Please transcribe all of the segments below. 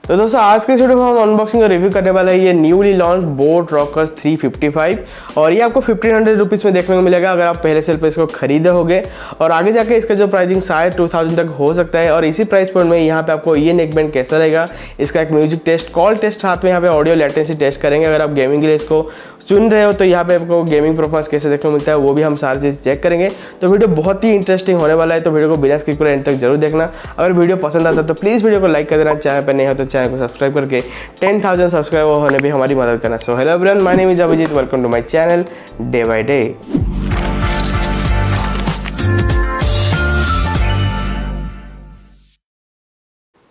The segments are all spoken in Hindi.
तो दोस्तों आज के वीडियो में हम अनबॉक्सिंग और रिव्यू करने वाला है ये न्यूली लॉन्च बोट रॉकर्स 355 और ये आपको 1500 रुपीज़ में देखने को मिलेगा अगर आप पहले सेल पे इसको खरीदे होगे। और आगे जाके इसका जो प्राइसिंग शायद 2000 तक हो सकता है। और इसी प्राइस पॉइंट में यहाँ पे आपको ये नेक बैंड कैसा रहेगा, इसका एक म्यूजिक टेस्ट, कॉल टेस्ट, साथ में यहाँ पे ऑडियो लेटेंसी टेस्ट करेंगे। अगर आप गेमिंग के लिए इसको चुन रहे हो तो यहाँ पे आपको गेमिंग परफॉर्मेंस कैसे देखने को मिलता है वो भी हम सारी चीज़ चेक करेंगे। तो वीडियो बहुत ही इंटरेस्टिंग होने वाला है, तो वीडियो को बिना स्किप करे एंड तक जरूर देखना। अगर वीडियो पसंद आता है तो प्लीज़ वीडियो को लाइक कर देना, चैनल पर नहीं हो तो चैनल को सब्सक्राइब करके 10,000 सब्सक्राइबर होने भी हमारी मदद करना। So hello everyone, my name is Abhijeet, welcome to my channel day by day.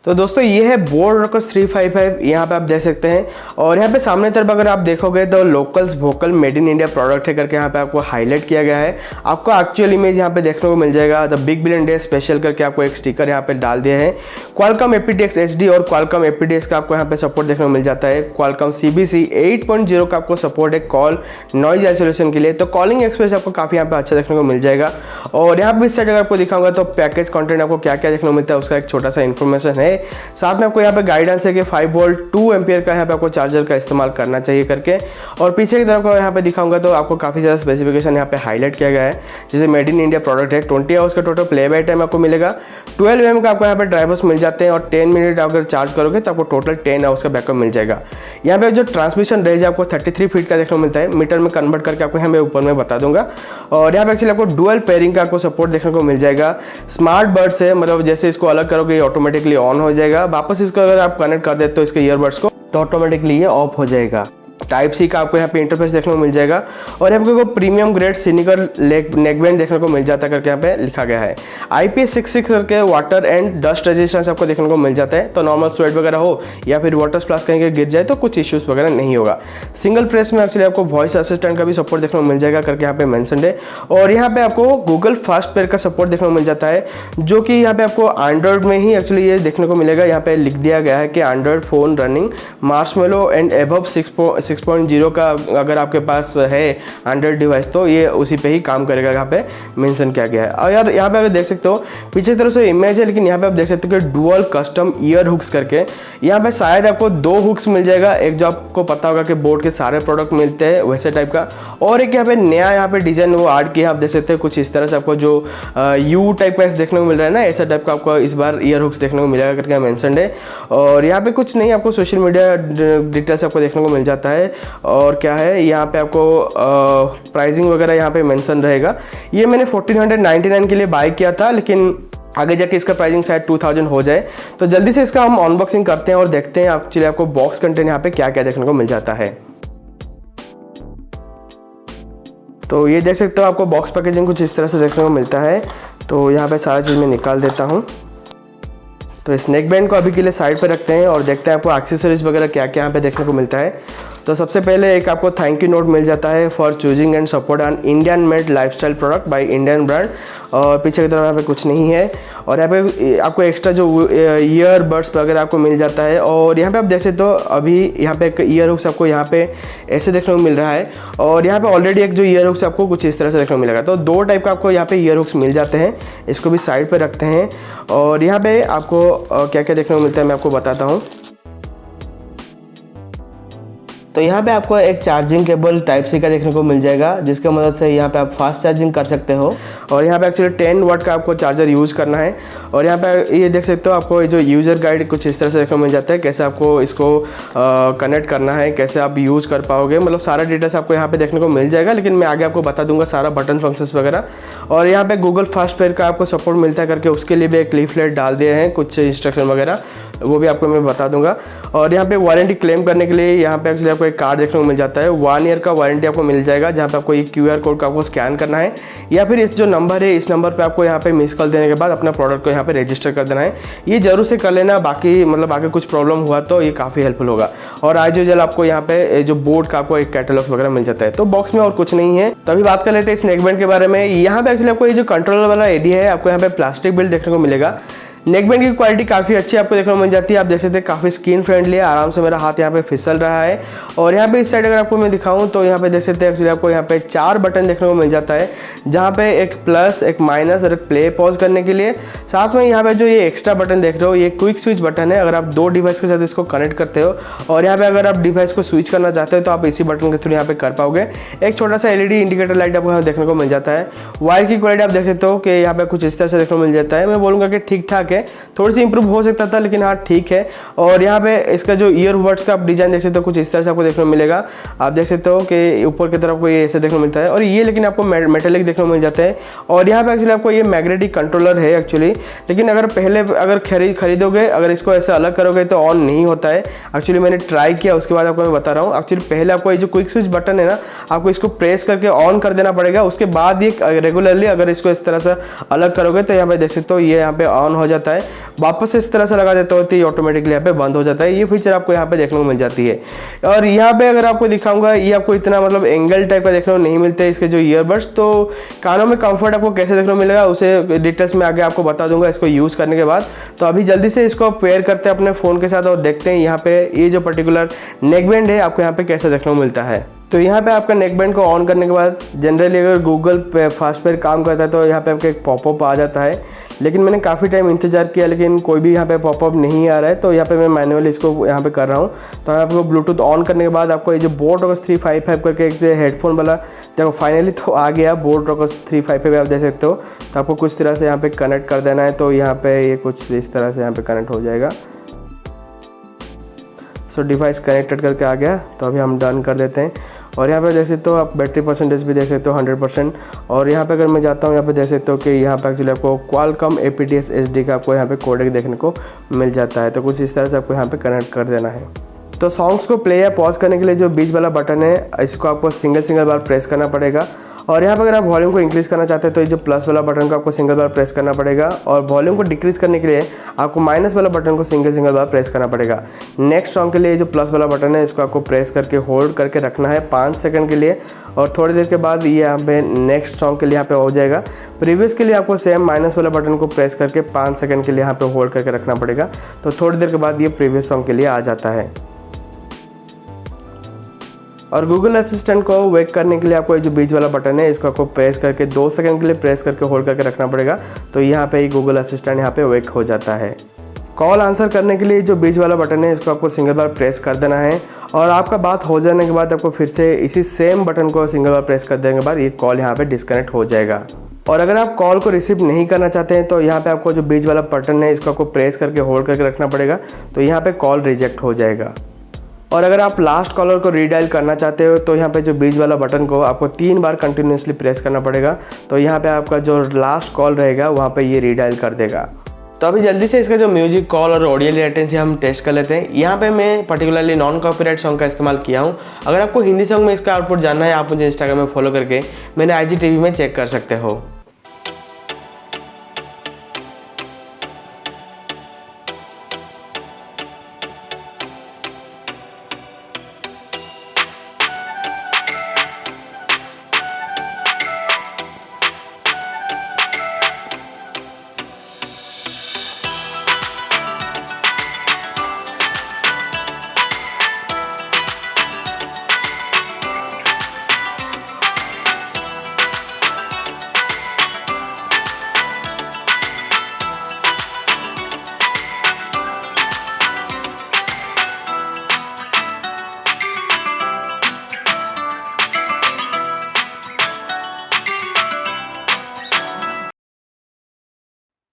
तो दोस्तों ये है बोट रॉकर्स 355, यहाँ पे आप देख सकते हैं। और यहाँ पे सामने तरफ अगर आप देखोगे तो locals vocal made in India product है करके यहाँ पे आपको हाईलाइट किया गया है। आपको एक्चुअल इमेज यहाँ पे देखने को मिल जाएगा। The big billion day special करके आपको एक स्टिकर यहाँ पे डाल दिया है। क्वालकॉम aptX HD और क्वालकॉम aptX का आपको यहाँ पे सपोर्ट देखने को मिल जाता है। क्वालकॉम CBC 8.0 का आपको सपोर्ट है कॉल नॉइज आइसोलेशन के लिए। तो कॉलिंग एक्सपीरियंस आपको काफ़ी यहाँ पे अच्छा देखने को मिल जाएगा। और यहाँ पे इस साइड अगर आपको दिखाऊंगा तो पैकेज कंटेंट आपको क्या क्या देखने को मिलता है उसका एक छोटा सा इन्फॉर्मेशन है। साथ में आपको यहाँ पे गाइडेंस है कि 5 वोल्ट 2 एम्पियर का यहाँ पे आपको चार्जर का इस्तेमाल करना चाहिए करके। और पीछे की तरफ को यहाँ पे दिखाऊंगा तो आपको काफ़ी ज़्यादा स्पेसिफिकेशन यहाँ पे हाईलाइट किया गया है। जैसे मेड इन इंडिया प्रोडक्ट है, 20 आवर्स का टोटल प्ले बाय टाइम आपको मिलेगा। 12 mm का आपको यहाँ पे ड्राइवर्स मिल जाते हैं और 10 मिनट अगर चार्ज करोगे तो आपको टोटल 10 आवर्स का बैकअप मिल जाएगा। यहाँ पे जो ट्रांसमिशन रेंज आपको 33 फीट का देखने को मिलता है, मीटर में कन्वर्ट करके आपको यहाँ पे ऊपर में बता दूंगा। और यहाँ पे एक्चुअली आपको डुअल पेयरिंग का आपको सपोर्ट देखने को मिल जाएगा। स्मार्ट बर्ड से मतलब जैसे इसको अलग करोगे ये ऑटोमेटिकली ऑन हो जाएगा, वापस इसको अगर आप कनेक्ट कर देते हो इसके ईयरबड्स को तो ऑटोमेटिकली ये ऑफ हो जाएगा। टाइप सी का आपको यहाँ पे इंटरफेस देखने को मिल जाएगा। और यहाँ पे प्रीमियम ग्रेड सिनिकर नेकबैंड देखने को मिल जाता है करके यहाँ पे लिखा गया है। IP66 करके वाटर एंड डस्ट रेजिस्टेंस आपको देखने को मिल जाता है। तो नॉर्मल स्वेट वगैरह हो या फिर वाटर स्प्लैश कहीं गिर जाए तो कुछ इश्यूज वगैरह नहीं होगा। सिंगल प्रेस में एक्चुअली आपको वॉइस असिस्टेंट का भी सपोर्ट देखने को मिल जाएगा करके यहाँ पे मेंशन्ड है। और यहाँ पे आपको गूगल फास्ट पेयर का सपोर्ट देखने को मिल जाता है, जो कि यहाँ पे आपको एंड्रॉइड में ही एक्चुअली ये देखने को मिलेगा। यहाँ पे लिख दिया गया है कि Android phone running Marshmallow and above 6.0 का अगर आपके पास है एंड्रॉइड डिवाइस तो ये उसी पे ही काम करेगा, यहाँ पे मेंशन किया गया है। और यार यहाँ पे अगर देख सकते हो पीछे की तरफ से इमेज है, लेकिन यहाँ पे आप देख सकते हो कि डुअल कस्टम ईयर हुक्स करके यहाँ पे शायद आपको 2 हुक्स मिल जाएगा। एक जो आपको पता होगा कि बोट के सारे प्रोडक्ट मिलते हैं वैसे टाइप का, और एक यहाँ पे नया यहाँ पे डिजाइन वो ऐड किया आप देख सकते हैं। कुछ इस तरह से आपको जो यू टाइप का देखने को मिल रहा है ना, ऐसा टाइप का आपको इस बार ईयर हुक्स देखने को मिलेगा करके मेंशन है। और यहाँ पे कुछ नहीं, आपको सोशल मीडिया डिटेल्स आपको देखने को मिल जाता है। और क्या है यहाँ पे आपको प्राइसिंग वगैरह यहाँ पे मेंशन रहेगा। ये मैंने 1499 के लिए बाय किया था, लेकिन आगे जाके इसका प्राइसिंग शायद 2000 हो जाए। तो जल्दी से इसका हम अनबॉक्सिंग करते हैं और देखते हैं एक्चुअली आपको बॉक्स कंटेंट यहाँ पे क्या क्या देखने को मिल जाता है। तो ये देख सकते हो आपको बॉक्स पैकेजिंग कुछ इस तरह से देखने को मिलता है। तो यहाँ पे सारा चीज़ मैं निकाल देता हूँ। तो स्नेक बैंड को अभी के लिए साइड पे रखते हैं और देखते हैं आपको एक्सेसरीज वगैरह क्या क्या यहाँ पे देखने को मिलता है। तो सबसे पहले एक आपको थैंक यू नोट मिल जाता है for choosing and support an Indian made lifestyle product by Indian brand. और पीछे की तरफ यहाँ पे कुछ नहीं है। और यहाँ पे आपको एक्स्ट्रा जो ईयर बड्स वगैरह आपको मिल जाता है। और यहाँ पे आप देख सकते हो अभी यहाँ पे एक ईयर हुक्स आपको यहाँ पे ऐसे देखने को मिल रहा है। और यहाँ पे ऑलरेडी एक जो ईयर हुक्स आपको कुछ इस तरह से देखने को मिलेगा। तो 2 टाइप का आपको यहाँ पे ईयर हुक्स मिल जाते हैं। इसको भी साइड पे रखते हैं। और यहाँ पे आपको क्या क्या देखने को मिलता है मैं आपको बताता हूँ। तो यहाँ पे आपको एक चार्जिंग केबल टाइप सी का देखने को मिल जाएगा, जिसकी मदद से यहाँ पे आप फास्ट चार्जिंग कर सकते हो। और यहाँ पे एक्चुअली 10 वाट का आपको चार्जर यूज़ करना है। और यहाँ पे ये देख सकते हो आपको जो यूज़र गाइड कुछ इस तरह से देखने को मिल जाता है, कैसे आपको इसको कनेक्ट करना है, कैसे आप यूज़ कर पाओगे, मतलब सारा डिटेल्स आपको यहाँ पे देखने को मिल जाएगा। लेकिन मैं आगे आपको बता दूंगा सारा बटन फंक्शंस वगैरह। और यहाँ पे गूगल फास्ट पेयर का आपको सपोर्ट मिलता है करके उसके लिए भी एक लीफलेट डाल दिए हैं, कुछ इंस्ट्रक्शन वगैरह वो भी आपको मैं बता दूंगा। और यहाँ पे वारंटी क्लेम करने के लिए यहाँ पे एक्चुअली आपको एक कार्ड देखने को मिल जाता है। 1 ईयर का वारंटी आपको मिल जाएगा, जहाँ पे आपको ये QR कोड का आपको स्कैन करना है, या फिर इस जो नंबर है इस नंबर पे आपको यहाँ पे मिस कॉल देने के बाद अपना प्रोडक्ट को यहाँ पे रजिस्टर कर देना है। ये जरूर से कर लेना, बाकी मतलब आगे कुछ प्रॉब्लम हुआ तो ये काफ़ी हेल्पफुल होगा। और आज यूजुअल आपको यहाँ पे जो बोर्ड का आपको एक कैटलॉग वगैरह मिल जाता है। तो बॉक्स में और कुछ नहीं है। तो अभी बात कर लेते हैं इस नेक बैंड के बारे में। यहाँ पे एक्चुअली आपको ये जो कंट्रोलर वाला एरिया है आपको यहाँ पे प्लास्टिक बिल्ड देखने को मिलेगा, नेकबैंड की क्वालिटी काफ़ी अच्छी आपको देखने को मिल जाती है। आप देख सकते हैं काफ़ी स्किन फ्रेंडली है, आराम से मेरा हाथ यहाँ पे फिसल रहा है। और यहाँ पे इस साइड अगर आपको मैं दिखाऊं तो यहाँ पे देख सकते हैं एक्चुअली आपको यहाँ पे 4 बटन देखने को मिल जाता है, जहाँ पे एक प्लस, एक माइनस और एक प्ले पॉज करने के लिए। साथ में यहाँ पे जो ये एक्स्ट्रा बटन देख रहे हो, ये क्विक स्विच बटन है। अगर आप 2 डिवाइस के साथ इसको कनेक्ट करते हो और यहाँ पे अगर आप डिवाइस को स्विच करना चाहते हो तो आप इसी बटन के थ्रू यहाँ पे कर पाओगे। एक छोटा सा एलईडी इंडिकेटर लाइट आपको यहाँ देखने को मिल जाता है। वायर की क्वालिटी आप देख सकते हो कि यहाँ पे कुछ इस तरह से देखने को मिल जाता है। मैं बोलूँगा कि ठीक ठाक है, थोड़ी सी इंप्रूव हो सकता था लेकिन हाँ ठीक है। और यहाँ पे इसका जो ईयरबड्स का आप डिजाइन देख सकते हो कुछ इस तरह से आपको देखने को मिलेगा। आप देख सकते हो कि ऊपर की तरफ को ये ऐसे देखने को मिलता है और ये लेकिन आपको मेटेलिक देखने को मिल जाता है। और यहाँ पे एक्चुअली आपको ये मैग्नेटिक कंट्रोलर है एक्चुअली, लेकिन अगर पहले अगर खरीदोगे, अगर इसको ऐसे अलग करोगे तो ऑन नहीं होता है। एक्चुअली मैंने ट्राई किया, उसके बाद आपको मैं बता रहा हूँ। एक्चुअली पहले आपको ये जो क्विक स्विच बटन है ना, आपको इसको प्रेस करके ऑन कर देना पड़ेगा। उसके बाद ये रेगुलरली अगर इसको इस तरह से अलग करोगे तो यहाँ पे देख सकते हो ये यहाँ पे ऑन हो जाता है। वापस इस तरह से लगा देते हो तो ये ऑटोमेटिकली यहाँ पे बंद हो जाता है। ये फीचर आपको यहाँ पे देखने को मिल जाती है। और यहाँ पे अगर आपको दिखाऊंगा, ये आपको इतना मतलब एंगल टाइप का देखने को नहीं मिलता है इसके जो ईयरबड्स। तो कानों में कंफर्ट आपको कैसे देखने को मिलेगा उसे डिटेल्स में आगे आपको बता दूंगा इसको यूज़ करने के बाद। तो अभी जल्दी से इसको पेयर करते हैं अपने फ़ोन के साथ और देखते हैं यहाँ पे ये जो पर्टिकुलर नेकबैंड है आपको यहाँ पे कैसे देखने को मिलता है। तो यहाँ पे आपका नेकबैंड को ऑन करने के बाद जनरली अगर गूगल पे फास्ट पेयर काम करता है तो यहाँ पे आपका एक पॉपअप आ जाता है। लेकिन मैंने काफ़ी टाइम इंतजार किया लेकिन कोई भी यहाँ पे पॉपअप नहीं आ रहा है। तो यहाँ पे मैं मैनुअली इसको यहाँ पे कर रहा हूँ। तो आपको ब्लूटूथ ऑन करने के बाद आपको ये जो बोट रॉकर्स 355 करके एक हेडफोन वाला देखो फाइनली तो आ गया। बोट रॉकर्स 355 आप देख सकते हो। तो आपको कुछ तरह से यहाँ पे कनेक्ट कर देना है। तो यहाँ पे ये कुछ इस तरह से यहाँ पे कनेक्ट हो जाएगा। सो डिवाइस कनेक्टेड करके आ गया। तो अभी हम डन कर देते हैं। और यहाँ पे देख सकते हो आप बैटरी परसेंटेज भी देख सकते हो 100%। और यहाँ पे अगर मैं जाता हूँ यहाँ पे देख सकते हो कि यहाँ पे एक्चुअली आपको क्वालकॉम APTS HD का आपको यहाँ पे कोडेक देखने को मिल जाता है। तो कुछ इस तरह से आपको यहाँ पे कनेक्ट कर देना है। तो सॉन्ग्स को प्ले या पॉज करने के लिए जो बीच वाला बटन है इसको आपको सिंगल बार प्रेस करना पड़ेगा। और यहाँ पर अगर आप वॉल्यूम को इंक्रीज़ करना चाहते हैं तो ये जो प्लस वाला बटन को आपको सिंगल बार प्रेस करना पड़ेगा। और वॉल्यूम को डिक्रीज़ करने के लिए आपको माइनस वाला बटन को सिंगल बार प्रेस करना पड़ेगा। नेक्स्ट सॉन्ग के लिए जो प्लस वाला बटन है इसको आपको प्रेस करके होल्ड करके रखना है 5 सेकंड के लिए। और थोड़ी देर के बाद ये यहाँ पे नेक्स्ट सॉन्ग के लिए यहाँ पे हो जाएगा। प्रीवियस के लिए आपको सेम माइनस वाला बटन को प्रेस करके 5 सेकंड के लिए यहाँ पे होल्ड करके रखना पड़ेगा। तो थोड़ी देर के बाद ये प्रीवियस सॉन्ग के लिए आ जाता है। और गूगल असिस्टेंट को वेक करने के लिए आपको ये जो बीच वाला बटन है इसको आपको प्रेस करके 2 सेकंड के लिए प्रेस करके होल्ड करके रखना पड़ेगा। तो यहाँ पे ही गूगल असिस्टेंट यहाँ पे वेक हो जाता है। कॉल आंसर करने के लिए जो बीच वाला बटन है इसको आपको सिंगल बार प्रेस कर देना है। और आपका बात हो जाने के बाद आपको फिर से इसी सेम बटन को सिंगल बार प्रेस कर देने के बाद ये कॉल यहाँ पे डिस्कनेक्ट हो जाएगा। और अगर आप कॉल को रिसीव नहीं करना चाहते हैं तो यहाँ पे आपको जो बीच वाला बटन है इसको आपको प्रेस करके होल्ड करके रखना पड़ेगा। तो यहाँ पे कॉल रिजेक्ट हो जाएगा। और अगर आप लास्ट कॉलर को रीडायल करना चाहते हो तो यहाँ पे जो बीच वाला बटन को आपको 3 बार कंटिन्यूसली प्रेस करना पड़ेगा। तो यहाँ पे आपका जो लास्ट कॉल रहेगा वहाँ पे ये रीडायल कर देगा। तो अभी जल्दी से इसका जो म्यूजिक कॉल और ऑडियो लेटेंसी हम टेस्ट कर लेते हैं। यहाँ पे मैं पर्टिकुलरली नॉन कॉपीराइट सॉन्ग का इस्तेमाल किया हूँ। अगर आपको हिंदी सॉन्ग में इसका आउटपुट जानना है आप मुझे इंस्टाग्राम में फॉलो करके मैंने IGTV में चेक कर सकते हो।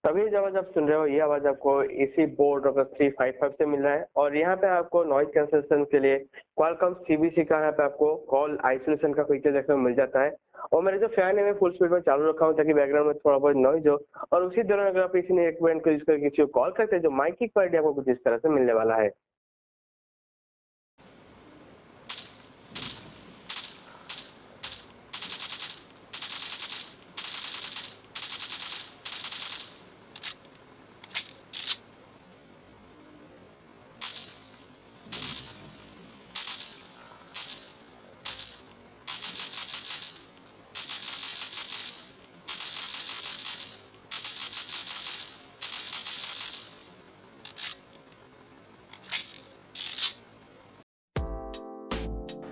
तभी जो आवाज आप सुन रहे हो ये आवाज आपको इसी बोट रॉकर्स 355 से मिल रहा है। और यहाँ पे आपको नॉइज कैंसलेशन के लिए क्वालकॉम CBC का यहाँ पे आपको कॉल आइसोलेशन का फीचर देखने को मिल जाता है। और मेरे जो फैन है मैं फुल स्पीड में चालू रखा हूँ ताकि बैकग्राउंड में थोड़ा बहुत नॉइज हो। और उसी दौरान अगर आप इसी ने एक बैंड को यूज करके किसी को कॉल करते हैं जो माइक की क्वालिटी आपको कुछ इस तरह से मिलने वाला है।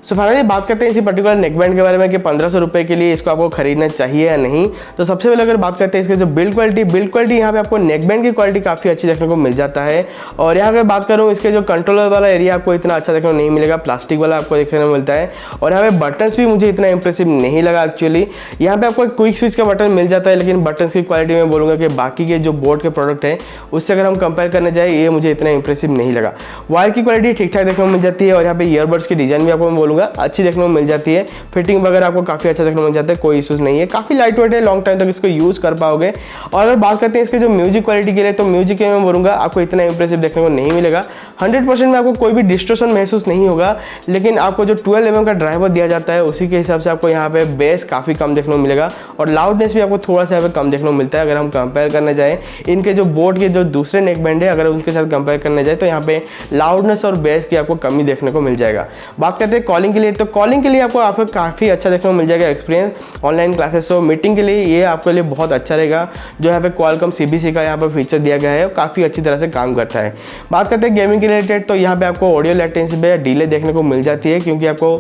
सो फाइनली बात करते हैं इसी पर्टिकुलर नेकबैंड के बारे में कि 1500 रुपये के लिए इसको आपको खरीदना चाहिए या नहीं। तो सबसे पहले अगर बात करते हैं इसके जो बिल्ड क्वालिटी यहाँ पे आपको नेकबैंड की क्वालिटी काफ़ी अच्छी देखने को मिल जाता है। और यहाँ अगर बात करूँ इसके जो कंट्रोलर वाला एरिया आपको इतना अच्छा देखने को नहीं मिलेगा, प्लास्टिक वाला आपको देखने को मिलता है। और यहाँ पे बटन्स भी मुझे इतना इंप्रेसिव नहीं लगा एक्चुअली। यहाँ पे आपको क्विक स्विच का बटन मिल जाता है, लेकिन बटन्स की क्वालिटी में बोलूँगा कि बाकी के जो बोर्ड के प्रोडक्ट है उससे अगर हम कंपेयर करने जाए ये मुझे इतना इंप्रेसिव नहीं लगा। वायर की क्वालिटी ठीक ठाक देखने को मिल जाती है और यहाँ पे ईयरबड्स की डिजाइन भी आपको मैं बोलूँगा अच्छी देखने को मिल जाती है। फिटिंग वगैरह आपको काफ़ी अच्छा देखने को मिल जाता है, कोई इशूज़ नहीं है, काफ़ी लाइट वेट है, लॉन्ग टाइम तक इसको यूज़ कर पाओगे। और अगर बात करते हैं इसके जो म्यूजिक क्वालिटी के लिए, तो म्यूजिक के मैं बोलूँगा आपको इतना इंप्रेसिव देखने को नहीं मिलेगा। 100% में आपको कोई भी डिस्टॉर्शन महसूस नहीं होगा, लेकिन आपको जो 12 mm का ड्राइवर दिया जाता है उसी के हिसाब से आपको यहाँ पे बेस काफ़ी कम देखने को मिलेगा और लाउडनेस भी आपको थोड़ा सा यहाँ पे कम देखने को मिलता है। अगर हम कंपेयर करने जाए इनके जो बोर्ड के जो दूसरे नेकबैंड है अगर उनके साथ कंपेयर करने जाए तो यहाँ पे लाउडनेस और बेस की आपको कमी देखने को मिल जाएगा। बात करते हैं कॉलिंग के लिए, तो कॉलिंग के लिए आपको काफ़ी अच्छा देखने को मिल जाएगा एक्सपीरियंस। ऑनलाइन क्लासेस हो, मीटिंग के लिए ये आपके लिए बहुत अच्छा रहेगा। जो यहाँ पे क्वालकॉम CBC का यहाँ पर फीचर दिया गया है काफ़ी अच्छी तरह से काम करता है। बात करते हैं गेमिंग के रिलेटेड, तो यहाँ पे आपको ऑडियो लेटेंसी पे डिले देखने को मिल जाती है क्योंकि आपको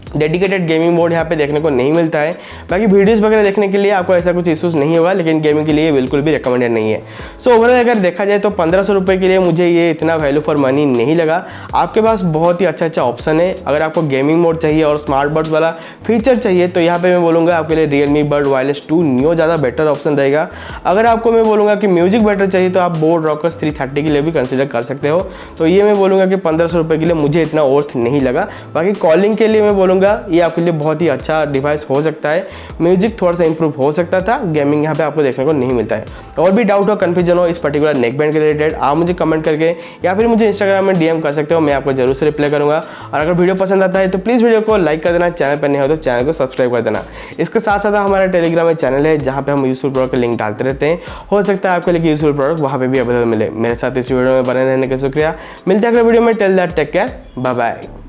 डेडिकेटेड गेमिंग मोड यहाँ पे देखने को नहीं मिलता है। बाकी वीडियोस वगैरह देखने के लिए आपको ऐसा कुछ इशूज़ नहीं होगा, लेकिन गेमिंग के लिए बिल्कुल भी रिकमेंडेड नहीं है। सो ओवरऑल अगर देखा जाए तो 1500 रुपये के लिए मुझे ये इतना वैल्यू फॉर मनी नहीं लगा। आपके पास बहुत ही अच्छा ऑप्शन है। अगर आपको गेमिंग मोड चाहिए और स्मार्ट बड्स वाला फीचर चाहिए तो यहाँ पर मैं बोलूँगा आपके लिए Realme Buds Wireless 2 Neo ज़्यादा बेटर ऑप्शन रहेगा। अगर आपको मैं बोलूँगा कि म्यूजिक बेटर चाहिए तो आप बोट रॉकर्स 330 के लिए भी कंसिडर कर सकते हो। तो ये मैं बोलूँगा कि 1500 रुपये के लिए मुझे इतना वर्थ नहीं लगा। बाकी कॉलिंग के लिए मैं बोलूँगा ये आपके लिए बहुत ही अच्छा डिवाइस हो सकता है। म्यूजिक थोड़ा सा इंप्रूव हो सकता था, गेमिंग यहाँ पे आपको देखने को नहीं मिलता है। और भी डाउट हो, कन्फ्यूजन हो इस पर्टिकुलर नेकबैंड के रिलेटेड, आप मुझे कमेंट करके या फिर मुझे इंस्टाग्राम में DM कर सकते हो, मैं आपको जरूर से रिप्लाई करूंगा। और अगर वीडियो पसंद आता है तो प्लीज़ वीडियो को लाइक कर देना, चैनल पर नहीं हो तो चैनल को सब्सक्राइब कर देना। इसके साथ साथ हमारा टेलीग्राम में चैनल है जहाँ पे हम यूजफुल प्रोडक्ट का लिंक डालते रहते हैं। हो सकता है आपके लिए यूजफुल प्रोडक्ट वहाँ पे भी अवेलेबल मिले। मेरे साथ इस वीडियो में बने रहने का शुक्रिया। मिलते हैं अगले वीडियो में। Till that take care, bye bye.